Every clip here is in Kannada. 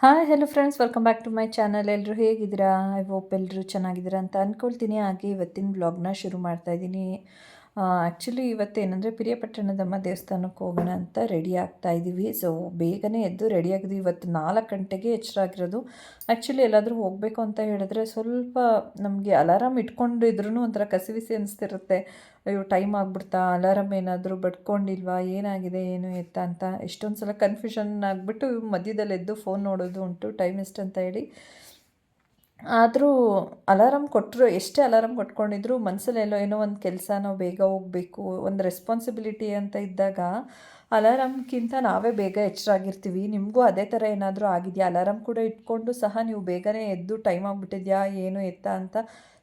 Hi hello friends, welcome back to my channel. ಎಲ್ಲರೂ ಹೇಗಿದ್ದೀರಾ? ಐ ಹೋಪ್ ಎಲ್ಲರೂ ಚೆನ್ನಾಗಿದ್ದೀರಾ ಅಂತ ಅಂದ್ಕೊಳ್ತೀನಿ. ಹಾಗೆ ಇವತ್ತಿನ ಬ್ಲಾಗ್ನ ಶುರು ಮಾಡ್ತಾ ಇದ್ದೀನಿ. ಆ್ಯಕ್ಚುಲಿ ಇವತ್ತೇನೆಂದರೆ ಪಿರಿಯಾಪಟ್ಟಣದಮ್ಮ ದೇವಸ್ಥಾನಕ್ಕೆ ಹೋಗೋಣ ಅಂತ ರೆಡಿ ಆಗ್ತಾ ಇದ್ದೀವಿ. ಸೊ ಬೇಗನೆ ಎದ್ದು ರೆಡಿ ಆಗಿದ್ವಿ. ಇವತ್ತು 4 ಗಂಟೆಗೆ ಎಚ್ಚರ ಆಗಿರೋದು. ಆ್ಯಕ್ಚುಲಿ ಎಲ್ಲಾದರೂ ಹೋಗಬೇಕು ಅಂತ ಹೇಳಿದ್ರೆ ಸ್ವಲ್ಪ ನಮಗೆ ಅಲಾರಾಮ್ ಇಟ್ಕೊಂಡಿದ್ರೂ ಒಂಥರ ಕಸಿವಿಸಿ ಅನಿಸ್ತಿರುತ್ತೆ. ಅಯ್ಯೋ, ಟೈಮ್ ಆಗಿಬಿಡ್ತಾ, ಅಲಾರಾಮ್ ಏನಾದರೂ ಬಡ್ಕೊಂಡಿಲ್ವಾ, ಏನಾಗಿದೆ ಏನು ಎತ್ತ ಅಂತ ಎಷ್ಟೊಂದು ಸಲ ಕನ್ಫ್ಯೂಷನ್ ಆಗಿಬಿಟ್ಟು ಮಧ್ಯದಲ್ಲಿ ಎದ್ದು ಫೋನ್ ನೋಡೋದು ಉಂಟು, ಟೈಮ್ ಎಷ್ಟು ಅಂತ ಹೇಳಿ. ಆದರೂ ಅಲಾರಾಮ್ ಕೊಟ್ಟರು, ಎಷ್ಟೇ ಅಲಾರಾಮ್ ಕೊಟ್ಕೊಂಡಿದ್ರು ಮನಸ್ಸಲ್ಲೆಲ್ಲೋ ಏನೋ ಒಂದು ಕೆಲಸ, ನಾವು ಬೇಗ ಹೋಗಬೇಕು, ಒಂದು ರೆಸ್ಪಾನ್ಸಿಬಿಲಿಟಿ ಅಂತ ಇದ್ದಾಗ ಅಲಾರಾಮ್ಗಿಂತ ನಾವೇ ಬೇಗ ಎಚ್ಚರಾಗಿರ್ತೀವಿ. ನಿಮಗೂ ಅದೇ ಥರ ಏನಾದರೂ ಆಗಿದೆಯಾ? ಅಲಾರಾಮ್ ಕೂಡ ಇಟ್ಕೊಂಡು ಸಹ ನೀವು ಬೇಗನೆ ಎದ್ದು ಟೈಮ್ ಆಗಿಬಿಟ್ಟಿದೆಯಾ ಏನು ಎತ್ತ ಅಂತ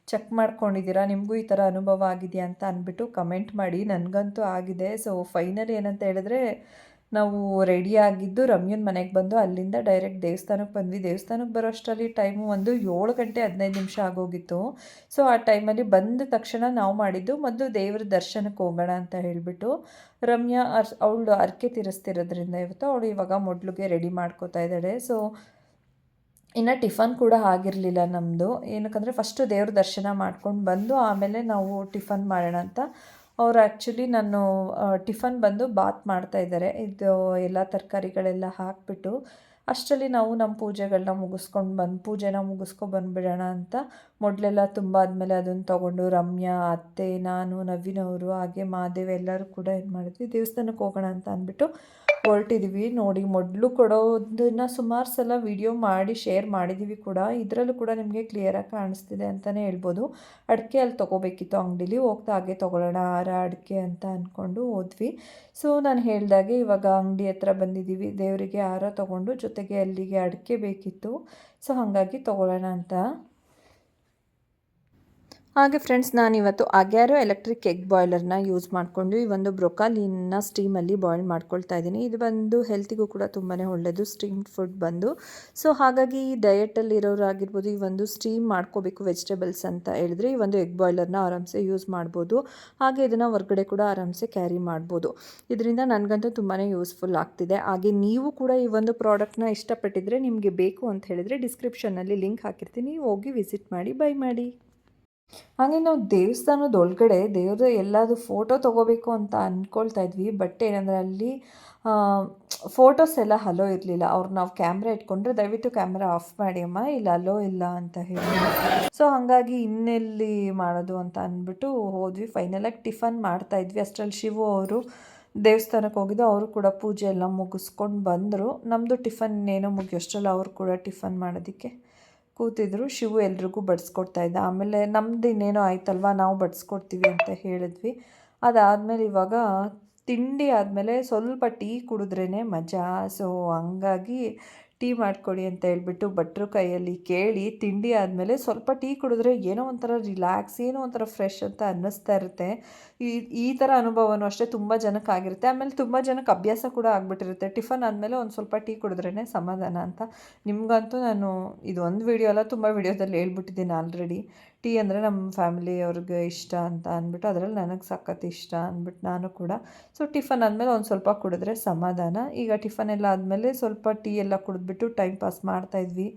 ಚೆಕ್ ಮಾಡ್ಕೊಂಡಿದ್ದೀರಾ? ನಿಮಗೂ ಈ ಥರ ಅನುಭವ ಆಗಿದೆಯಾ ಅಂತ ಅಂದ್ಬಿಟ್ಟು ಕಮೆಂಟ್ ಮಾಡಿ. ನನಗಂತೂ ಆಗಿದೆ. ಸೊ ಫೈನಲಿ ಏನಂತ ಹೇಳಿದ್ರೆ, ನಾವು ರೆಡಿ ಆಗಿದ್ದು ರಮ್ಯನ ಮನೆಗೆ ಬಂದು ಅಲ್ಲಿಂದ ಡೈರೆಕ್ಟ್ ದೇವಸ್ಥಾನಕ್ಕೆ ಬಂದ್ವಿ. ದೇವಸ್ಥಾನಕ್ಕೆ ಬರೋ ಅಷ್ಟರಲ್ಲಿ ಟೈಮು ಒಂದು 7 ಗಂಟೆ 15 ನಿಮಿಷ ಆಗೋಗಿತ್ತು. ಸೊ ಆ ಟೈಮಲ್ಲಿ ಬಂದ ತಕ್ಷಣ ನಾವು ಮಾಡಿದ್ದು ಮೊದಲು ದೇವ್ರ ದರ್ಶನಕ್ಕೆ ಹೋಗೋಣ ಅಂತ ಹೇಳಿಬಿಟ್ಟು, ರಮ್ಯಾ ಅವಳು ಅರ್ಕೆ ತೀರಿಸ್ತಿರೋದ್ರಿಂದ ಇವತ್ತು ಅವಳು ಇವಾಗ ಮೊಡ್ಲಿಗೆ ರೆಡಿ ಮಾಡ್ಕೋತಾ ಇದ್ದಾಳೆ. ಸೊ ಇನ್ನು ಟಿಫನ್ ಕೂಡ ಆಗಿರಲಿಲ್ಲ ನಮ್ಮದು. ಏನಕ್ಕಂದರೆ ಫಸ್ಟು ದೇವ್ರ ದರ್ಶನ ಮಾಡ್ಕೊಂಡು ಬಂದು ಆಮೇಲೆ ನಾವು ಟಿಫನ್ ಮಾಡೋಣ ಅಂತ. ಅವ್ರು ಆ್ಯಕ್ಚುಲಿ ಟಿಫನ್ ಬಂದು ಬಾತ್ ಮಾಡ್ತಾಯಿದ್ದಾರೆ. ಇದು ಎಲ್ಲ ತರಕಾರಿಗಳೆಲ್ಲ ಹಾಕಿಬಿಟ್ಟು ಅಷ್ಟರಲ್ಲಿ ನಾವು ನಮ್ಮ ಪೂಜೆನ ಮುಗಿಸ್ಕೊಂಡ್ಬಂದ್ಬಿಡೋಣ ಅಂತ ಮೊದಲೆಲ್ಲ ತುಂಬ ಆದಮೇಲೆ ಅದನ್ನು ತೊಗೊಂಡು ರಮ್ಯಾ, ಅತ್ತೆ, ನಾನು, ನವೀನ್ ಅವರು ಹಾಗೆ ಮಹಾದೇವ್ ಎಲ್ಲರೂ ಕೂಡ ಏನು ಮಾಡಿದ್ವಿ, ದೇವಸ್ಥಾನಕ್ಕೆ ಹೋಗೋಣ ಅಂತ ಅಂದ್ಬಿಟ್ಟು ಹೊರಟಿದ್ದೀವಿ. ನೋಡಿ, ಮೊದಲು ಕೊಡೋದನ್ನು ಸುಮಾರು ಸಲ ವಿಡಿಯೋ ಮಾಡಿ ಶೇರ್ ಮಾಡಿದ್ದೀವಿ ಕೂಡ. ಇದರಲ್ಲೂ ಕೂಡ ನಿಮಗೆ ಕ್ಲಿಯರಾಗಿ ಕಾಣಿಸ್ತಿದೆ ಅಂತಲೇ ಹೇಳ್ಬೋದು. ಅಡಿಕೆ ಅಲ್ಲಿ ತೊಗೋಬೇಕಿತ್ತು ಅಂಗಡೀಲಿ, ಹೋಗ್ತಾ ಹಾಗೆ ತೊಗೊಳ್ಳೋಣ ಹಾರ ಅಡಿಕೆ ಅಂತ ಅಂದ್ಕೊಂಡು ಹೋದ್ವಿ. ಸೊ ನಾನು ಹೇಳಿದಾಗೆ ಇವಾಗ ಅಂಗಡಿ ಹತ್ರ ಬಂದಿದ್ದೀವಿ. ದೇವರಿಗೆ ಹಾರ ತೊಗೊಂಡು ಜೊತೆಗೆ ಅಲ್ಲಿಗೆ ಅಡಿಕೆ ಬೇಕಿತ್ತು. ಸೊ ಹಾಗಾಗಿ ತೊಗೊಳ್ಳೋಣ ಅಂತ. ಹಾಗೆ ಫ್ರೆಂಡ್ಸ್, ನಾನಿವತ್ತು ಆಗ್ಯಾರೋ ಎಲೆಕ್ಟ್ರಿಕ್ ಎಗ್ ಬಾಯ್ಲರ್ನ ಯೂಸ್ ಮಾಡಿಕೊಂಡು ಈ ಒಂದು ಬ್ರೊಕಾಲಿನ ಸ್ಟೀಮಲ್ಲಿ ಬಾಯ್ಲ್ ಮಾಡ್ಕೊಳ್ತಾ ಇದ್ದೀನಿ. ಇದು ಬಂದು ಹೆಲ್ತಿಗೂ ಕೂಡ ತುಂಬಾ ಒಳ್ಳೆಯದು, ಸ್ಟೀಮ್ ಫುಡ್ ಬಂದು. ಸೊ ಹಾಗಾಗಿ ಈ ಡಯಟಲ್ಲಿ ಇರೋರು ಆಗಿರ್ಬೋದು, ಈ ಒಂದು ಸ್ಟೀಮ್ ಮಾಡ್ಕೋಬೇಕು ವೆಜಿಟೇಬಲ್ಸ್ ಅಂತ ಹೇಳಿದ್ರೆ ಈ ಒಂದು ಎಗ್ ಬಾಯ್ಲರ್ನ ಆರಾಮ್ಸೆ ಯೂಸ್ ಮಾಡ್ಬೋದು. ಹಾಗೆ ಇದನ್ನು ಹೊರಗಡೆ ಕೂಡ ಆರಾಮ್ಸೆ ಕ್ಯಾರಿ ಮಾಡ್ಬೋದು. ಇದರಿಂದ ನನಗಂತೂ ತುಂಬಾ ಯೂಸ್ಫುಲ್ ಆಗ್ತಿದೆ. ಹಾಗೆ ನೀವು ಕೂಡ ಈ ಒಂದು ಪ್ರಾಡಕ್ಟ್ನ ಇಷ್ಟಪಟ್ಟಿದ್ರೆ, ನಿಮಗೆ ಬೇಕು ಅಂತ ಹೇಳಿದರೆ ಡಿಸ್ಕ್ರಿಪ್ಷನ್ನಲ್ಲಿ ಲಿಂಕ್ ಹಾಕಿರ್ತೀನಿ, ಹೋಗಿ ವಿಸಿಟ್ ಮಾಡಿ, ಬೈ ಮಾಡಿ. ಹಾಗೆ ನಾವು ದೇವಸ್ಥಾನದೊಳಗಡೆ ದೇವ್ರ ಎಲ್ಲಾದರೂ ಫೋಟೋ ತೊಗೋಬೇಕು ಅಂತ ಅಂದ್ಕೊಳ್ತಾ ಇದ್ವಿ. ಬಟ್ ಏನಂದರೆ ಅಲ್ಲಿ ಫೋಟೋಸ್ ಎಲ್ಲ ಅಲೋ ಇರಲಿಲ್ಲ. ನಾವು ಕ್ಯಾಮ್ರಾ ಇಟ್ಕೊಂಡ್ರೆ ದಯವಿಟ್ಟು ಕ್ಯಾಮ್ರಾ ಆಫ್ ಮಾಡಿ ಅಮ್ಮ, ಇಲ್ಲಿ ಅಲೋ ಇಲ್ಲ ಅಂತ ಹೇಳಿ. ಸೊ ಹಾಗಾಗಿ ಇನ್ನೆಲ್ಲಿ ಮಾಡೋದು ಅಂತ ಅಂದ್ಬಿಟ್ಟು ಹೋದ್ವಿ. ಫೈನಲಾಗಿ ಟಿಫನ್ ಮಾಡ್ತಾಯಿದ್ವಿ. ಅಷ್ಟರಲ್ಲಿ ಶಿವು ಅವರು ದೇವಸ್ಥಾನಕ್ಕೆ ಹೋಗಿದ್ದು, ಅವರು ಕೂಡ ಪೂಜೆ ಎಲ್ಲ ಮುಗಿಸ್ಕೊಂಡು ಬಂದರು. ನಮ್ಮದು ಟಿಫನ್ ಏನೋ ಮುಗಿಯೋಷ್ಟರಲ್ಲಿ ಅವರು ಕೂಡ ಟಿಫನ್ ಮಾಡೋದಕ್ಕೆ ಕೂತಿದ್ರು. ಶಿವು ಎಲ್ರಿಗೂ ಬಡಿಸ್ಕೊಡ್ತಾ ಇದ್ದ. ಆಮೇಲೆ ನಮ್ದು ಇನ್ನೇನೋ ಆಯ್ತಲ್ವ, ನಾವು ಬಡಿಸ್ಕೊಡ್ತೀವಿ ಅಂತ ಹೇಳಿದ್ವಿ. ಅದಾದಮೇಲೆ ಇವಾಗ ತಿಂಡಿ ಆದಮೇಲೆ ಸ್ವಲ್ಪ ಟೀ ಕುಡಿದ್ರೇ ಮಜಾ. ಸೊ ಹಂಗಾಗಿ ಟೀ ಮಾಡಿಕೊಡಿ ಅಂತ ಹೇಳ್ಬಿಟ್ಟು ಭಟ್ರು ಕೈಯಲ್ಲಿ ಕೇಳಿ ತಿಂಡಿ ಆದಮೇಲೆ ಸ್ವಲ್ಪ ಟೀ ಕುಡಿದ್ರೆ ಏನೋ ಒಂಥರ ರಿಲ್ಯಾಕ್ಸ್, ಏನೋ ಒಂಥರ ಫ್ರೆಶ್ ಅಂತ ಅನ್ನಿಸ್ತಾ ಇರುತ್ತೆ. ಈ ಥರ ಅನುಭವನೂ ಅಷ್ಟೇ ತುಂಬ ಜನಕ್ಕೆ ಆಗಿರುತ್ತೆ. ಆಮೇಲೆ ತುಂಬ ಜನಕ್ಕೆ ಅಭ್ಯಾಸ ಕೂಡ ಆಗಿಬಿಟ್ಟಿರುತ್ತೆ, ಟಿಫನ್ ಆದಮೇಲೆ ಒಂದು ಸ್ವಲ್ಪ ಟೀ ಕುಡಿದ್ರೇ ಸಮಾಧಾನ ಅಂತ. ನಿಮಗಂತೂ ನಾನು ಇದು ಒಂದು ವಿಡಿಯೋ ಅಲ್ಲ, ತುಂಬ ವಿಡಿಯೋದಲ್ಲಿ ಹೇಳ್ಬಿಟ್ಟಿದ್ದೀನಿ ಆಲ್ರೆಡಿ. ಟೀ ಅಂದರೆ ನಮ್ಮ ಫ್ಯಾಮಿಲಿಯವ್ರಿಗೆ ಇಷ್ಟ ಅಂತ ಅಂದ್ಬಿಟ್ಟು, ಅದರಲ್ಲಿ ನನಗೆ ಸಖತ್ ಇಷ್ಟ ಅಂದ್ಬಿಟ್ಟು ನಾನು ಕೂಡ. ಸೊ ಟಿಫನ್ ಆದಮೇಲೆ ಒಂದು ಸ್ವಲ್ಪ ಕುಡಿದ್ರೆ ಸಮಾಧಾನ. ಈಗ ಟಿಫನ್ ಎಲ್ಲ ಆದಮೇಲೆ ಸ್ವಲ್ಪ ಟೀ ಎಲ್ಲ ಕುಡಿದ್ಬಿಟ್ಟು ಟೈಮ್ ಪಾಸ್ ಮಾಡ್ತಾಯಿದ್ವಿ.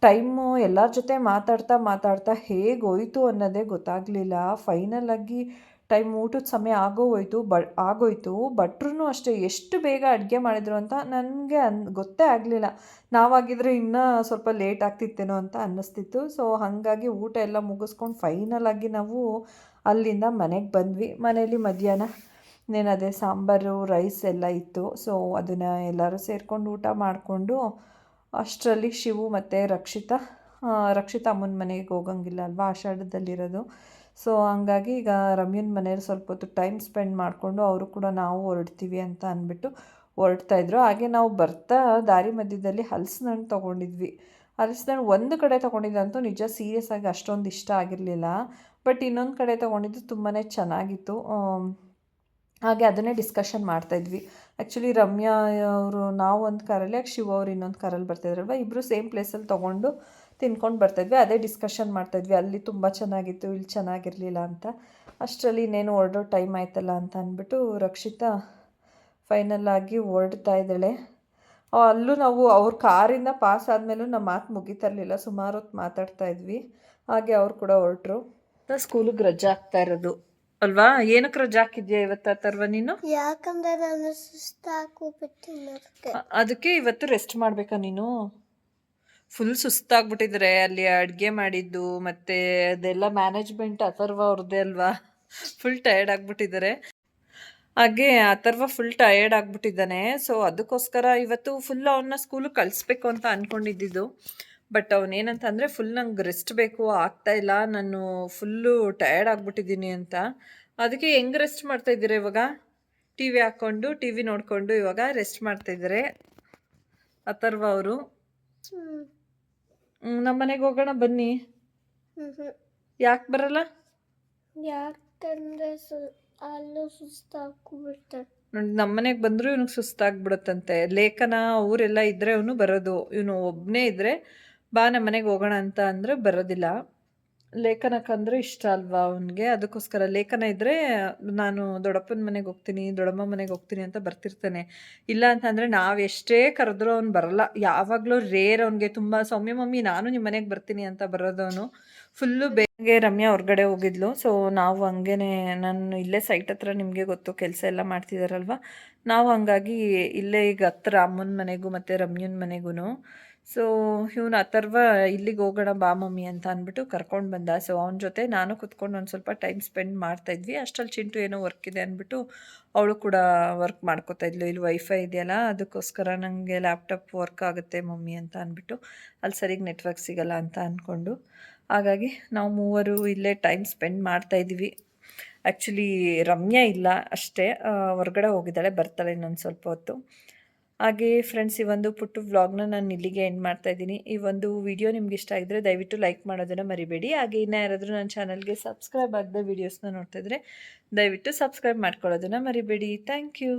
ಟೈಮು ಎಲ್ಲರ ಜೊತೆ ಮಾತಾಡ್ತಾ ಹೇಗೆ ಹೋಯಿತು ಅನ್ನೋದೇ ಗೊತ್ತಾಗಲಿಲ್ಲ. ಫೈನಲಾಗಿ ಟೈಮ್ ಊಟದ ಸಮಯ ಆಗೋಯ್ತು. ಭಟ್ರು ಅಷ್ಟೇ ಎಷ್ಟು ಬೇಗ ಅಡುಗೆ ಮಾಡಿದರು ಅಂತ ನನಗೆ ಗೊತ್ತೇ ಆಗಲಿಲ್ಲ. ನಾವಾಗಿದ್ದರೆ ಇನ್ನೂ ಸ್ವಲ್ಪ ಲೇಟ್ ಆಗ್ತಿತ್ತೇನೋ ಅಂತ ಅನ್ನಿಸ್ತಿತ್ತು. ಸೊ ಹಾಗಾಗಿ ಊಟ ಎಲ್ಲ ಮುಗಿಸ್ಕೊಂಡು ಫೈನಲಾಗಿ ನಾವು ಅಲ್ಲಿಂದ ಮನೆಗೆ ಬಂದ್ವಿ. ಮನೇಲಿ ಮಧ್ಯಾಹ್ನ ಅದೇ ಸಾಂಬಾರು, ರೈಸ್ ಎಲ್ಲ ಇತ್ತು. ಸೊ ಅದನ್ನು ಎಲ್ಲರೂ ಸೇರಿಕೊಂಡು ಊಟ ಮಾಡಿಕೊಂಡು ಅಷ್ಟರಲ್ಲಿ ಶಿವು ಮತ್ತು ರಕ್ಷಿತಾ ಅಮ್ಮನ ಮನೆಗೆ ಹೋಗಂಗಿಲ್ಲ ಅಲ್ವಾ, ಆಷಾಢದಲ್ಲಿರೋದು. ಸೊ ಹಂಗಾಗಿ ಈಗ ರಮ್ಯನ ಮನೇಲಿ ಸ್ವಲ್ಪ ಹೊತ್ತು ಟೈಮ್ ಸ್ಪೆಂಡ್ ಮಾಡಿಕೊಂಡು ಅವರು ಕೂಡ ನಾವು ಹೊರಡ್ತೀವಿ ಅಂತ ಅಂದ್ಬಿಟ್ಟು ಹೊರಡ್ತಾಯಿದ್ರು. ಹಾಗೆ ನಾವು ಬರ್ತಾ ದಾರಿ ಮಧ್ಯದಲ್ಲಿ ಹಲಸಿನ ಹಣ್ಣು ತೊಗೊಂಡಿದ್ವಿ. ಹಲಸಿನ ಹಣ್ಣು ಒಂದು ಕಡೆ ತೊಗೊಂಡಿದ್ದಂತೂ ನಿಜ ಸೀರಿಯಸ್ ಆಗಿ ಅಷ್ಟೊಂದು ಇಷ್ಟ ಆಗಿರಲಿಲ್ಲ. ಬಟ್ ಇನ್ನೊಂದು ಕಡೆ ತೊಗೊಂಡಿದ್ದು ತುಂಬಾ ಚೆನ್ನಾಗಿತ್ತು. ಹಾಗೆ ಅದನ್ನೇ ಡಿಸ್ಕಷನ್ ಮಾಡ್ತಾಯಿದ್ವಿ. ಆ್ಯಕ್ಚುಲಿ ರಮ್ಯಾ ಅವರು ನಾವು ಒಂದು ಕಾರಲ್ಲಿ, ಶಿವ ಅವರು ಇನ್ನೊಂದು ಕಾರಲ್ಲಿ ಬರ್ತಾಯಿದ್ರಲ್ವ, ಇಬ್ಬರು ಸೇಮ್ ಪ್ಲೇಸಲ್ಲಿ ತೊಗೊಂಡು ತಿನ್ಕೊಂಡು ಬರ್ತಾಯಿದ್ವಿ. ಅದೇ ಡಿಸ್ಕಷನ್ ಮಾಡ್ತಾಯಿದ್ವಿ, ಅಲ್ಲಿ ತುಂಬ ಚೆನ್ನಾಗಿತ್ತು, ಇಲ್ಲಿ ಚೆನ್ನಾಗಿರಲಿಲ್ಲ ಅಂತ. ಅಷ್ಟರಲ್ಲಿ ಇನ್ನೇನು ಹೊರಡೋ ಟೈಮ್ ಆಯ್ತಲ್ಲ ಅಂತ ಅಂದ್ಬಿಟ್ಟು ರಕ್ಷಿತಾ ಫೈನಲ್ಲಾಗಿ ಹೊರಡ್ತಾ ಇದ್ದಾಳೆ. ಅಲ್ಲೂ ನಾವು ಅವ್ರ ಕಾರಿಂದ ಪಾಸ್ ಆದಮೇಲೂ ನಮ್ಮ ಮಾತು ಮುಗಿತಿರ್ಲಿಲ್ಲ, ಸುಮಾರು ಹೊತ್ತು ಮಾತಾಡ್ತಾ ಇದ್ವಿ. ಹಾಗೆ ಅವ್ರು ಕೂಡ ಹೊರಟ್ರು. ಸ್ಕೂಲಿಗೆ ರಜೆ ಆಗ್ತಾ ಇರೋದು ಅಲ್ವಾ? ಏನಕ್ಕೆ ರಜೆ ಹಾಕಿದ್ಯಾ ಇವತ್ತು ಅಥರ್ವ ನೀನು? ಯಾಕಂದ್ರೆ ನಾನು ಸುಸ್ತಾಗೋಗ್ಬಿಟ್ಟಿನಿ ಅದಕ್ಕೆ ಇವತ್ತು ರೆಸ್ಟ್ ಮಾಡ್ಬೇಕಾ ನೀನು? ಫುಲ್ ಸುಸ್ತಾಗ್ಬಿಟ್ಟಿದ್ರೆ ಅಲ್ಲಿ ಅಡುಗೆ ಮಾಡಿದ್ದು ಮತ್ತೆ ಅದೆಲ್ಲ ಮ್ಯಾನೇಜ್ಮೆಂಟ್ ಅಥರ್ವ ಅವ್ರದ್ದೇ ಅಲ್ವಾ? ಫುಲ್ ಟಯರ್ಡ್ ಆಗ್ಬಿಟ್ಟಿದ್ದಾರೆ. ಹಾಗೆ ಅಥರ್ವ ಫುಲ್ ಟಯರ್ಡ್ ಆಗ್ಬಿಟ್ಟಿದ್ದಾನೆ. ಸೊ ಅದಕ್ಕೋಸ್ಕರ ಇವತ್ತು ಫುಲ್ ಅವನ್ನ ಸ್ಕೂಲಿಗೆ ಕಳಿಸ್ಬೇಕು ಅಂತ ಅಂದ್ಕೊಂಡಿದ್ದಿದ್ದು. ಬಟ್ ಅವನೇನಂತಂದರೆ ಫುಲ್ ನಂಗೆ ರೆಸ್ಟ್ ಬೇಕು, ಆಗ್ತಾ ಇಲ್ಲ, ನಾನು ಫುಲ್ಲು ಟಯರ್ಡ್ ಆಗ್ಬಿಟ್ಟಿದ್ದೀನಿ ಅಂತ. ಅದಕ್ಕೆ ಹೆಂಗೆ ರೆಸ್ಟ್ ಮಾಡ್ತಾ ಇದ್ದೀರಾ ಇವಾಗ? ಟಿ ವಿ ಹಾಕ್ಕೊಂಡು ಟಿ ವಿ ನೋಡಿಕೊಂಡು ಇವಾಗ ರೆಸ್ಟ್ ಮಾಡ್ತಾಯಿದ್ದಾರೆ ಅಥರ್ವ ಅವರು. ನಮ್ಮ ಮನೆಗೆ ಹೋಗೋಣ ಬನ್ನಿ. ಯಾಕೆ ಬರಲ್ಲ? ಯಾಕಂದ್ರೆ ಅಲ್ಲೂ ಸುಸ್ತಾಗ್ಬಿಡ್ತಾರೆ. ನೋಡಿ, ನಮ್ಮ ಮನೆಗೆ ಬಂದರೂ ಇವನಿಗೆ ಸುಸ್ತಾಗ್ಬಿಡುತ್ತಂತೆ. ಲೇಖನ ಅವರೆಲ್ಲ ಇದ್ದರೆ ಅವನು ಬರೋದು. ಇವನು ಒಬ್ಬನೇ ಇದ್ದರೆ ಬಾ ನಮ್ಮ ಮನೆಗೆ ಹೋಗೋಣ ಅಂತ ಅಂದರೆ ಬರೋದಿಲ್ಲ. ಲೇಖನಕ್ಕಂದ್ರೆ ಇಷ್ಟ ಅಲ್ವಾ ಅವನಿಗೆ, ಅದಕ್ಕೋಸ್ಕರ ಲೇಖನ ಇದ್ದರೆ ನಾನು ದೊಡ್ಡಪ್ಪನ ಮನೆಗೆ ಹೋಗ್ತೀನಿ, ದೊಡ್ಡಮ್ಮ ಮನೆಗೆ ಹೋಗ್ತೀನಿ ಅಂತ ಬರ್ತಿರ್ತಾನೆ. ಇಲ್ಲ ಅಂತಂದರೆ ನಾವು ಎಷ್ಟೇ ಕರೆದ್ರೂ ಅವ್ನು ಬರಲ್ಲ. ಯಾವಾಗಲೂ ರೇರ್ ಅವನಿಗೆ. ತುಂಬ ಸೌಮ್ಯ ಮಮ್ಮಿ ನಾನು ನಿಮ್ಮ ಮನೆಗೆ ಬರ್ತೀನಿ ಅಂತ ಬರೋದವನು. ಫುಲ್ಲು ಬೇಗ ರಮ್ಯಾ ಹೊರಗಡೆ ಹೋಗಿದ್ಲು. ಸೊ ನಾವು ಹಂಗೇ, ನಾನು ಇಲ್ಲೇ ಸೈಟ್ ಹತ್ರ, ನಿಮಗೆ ಗೊತ್ತು ಕೆಲಸ ಎಲ್ಲ ಮಾಡ್ತಿದ್ದಾರಲ್ವ, ನಾವು ಹಂಗಾಗಿ ಇಲ್ಲೇ ಈಗ ಹತ್ರ ಅಮ್ಮನ ಮನೆಗೂ ಮತ್ತು ರಮ್ಯನ ಮನೆಗೂ. ಸೊ ಇವನು ಅಥರ್ವ ಇಲ್ಲಿಗೆ ಹೋಗೋಣ ಬಾ ಮಮ್ಮಿ ಅಂತ ಅಂದ್ಬಿಟ್ಟು ಕರ್ಕೊಂಡು ಬಂದ. ಸೊ ಅವನ ಜೊತೆ ನಾನು ಕುತ್ಕೊಂಡು ಒಂದು ಸ್ವಲ್ಪ ಟೈಮ್ ಸ್ಪೆಂಡ್ ಮಾಡ್ತಾಯಿದ್ವಿ. ಅಷ್ಟರಲ್ಲಿ ಚಿಂಟು ಏನೋ ವರ್ಕ್ ಇದೆ ಅಂದ್ಬಿಟ್ಟು ಅವಳು ಕೂಡ ವರ್ಕ್ ಮಾಡ್ಕೋತಾ ಇದ್ಲು. ಇಲ್ಲಿ ವೈಫೈ ಇದೆಯಲ್ಲ, ಅದಕ್ಕೋಸ್ಕರ ನನಗೆ ಲ್ಯಾಪ್ಟಾಪ್ ವರ್ಕ್ ಆಗುತ್ತೆ ಮಮ್ಮಿ ಅಂತ ಅಂದ್ಬಿಟ್ಟು, ಅಲ್ಲಿ ಸರಿಗೆ ನೆಟ್ವರ್ಕ್ ಸಿಗಲ್ಲ ಅಂತ ಅಂದ್ಕೊಂಡು. ಹಾಗಾಗಿ ನಾವು ಮೂವರು ಇಲ್ಲೇ ಟೈಮ್ ಸ್ಪೆಂಡ್ ಮಾಡ್ತಾಯಿದ್ವಿ. ಆ್ಯಕ್ಚುಲಿ ರಮ್ಯಾ ಇಲ್ಲ ಅಷ್ಟೇ, ಹೊರಗಡೆ ಹೋಗಿದ್ದಾಳೆ, ಬರ್ತಾಳೆ ಇನ್ನೊಂದು ಸ್ವಲ್ಪ ಹೊತ್ತು. ಹಾಗೆ ಫ್ರೆಂಡ್ಸ್, ಈ ಒಂದು ಪುಟ್ಟು ವ್ಲಾಗ್ನ ನಾನು ಇಲ್ಲಿಗೆ ಎಂಡ್ ಮಾಡ್ತಾ ಇದ್ದೀನಿ. ಈ ಒಂದು ವಿಡಿಯೋ ನಿಮ್ಗೆ ಇಷ್ಟ ಆಗಿದ್ರೆ ದಯವಿಟ್ಟು ಲೈಕ್ ಮಾಡೋದನ್ನು ಮರಿಬೇಡಿ. ಹಾಗೆ ಇನ್ನೂ ಯಾರಾದರೂ ನನ್ನ ಚಾನಲ್ಗೆ ಸಬ್ಸ್ಕ್ರೈಬ್ ಆಗದೆ ವೀಡಿಯೋಸ್ನ ನೋಡ್ತಾ ಇದ್ದರೆ ದಯವಿಟ್ಟು ಸಬ್ಸ್ಕ್ರೈಬ್ ಮಾಡ್ಕೊಳ್ಳೋದನ್ನು ಮರಿಬೇಡಿ. Thank you.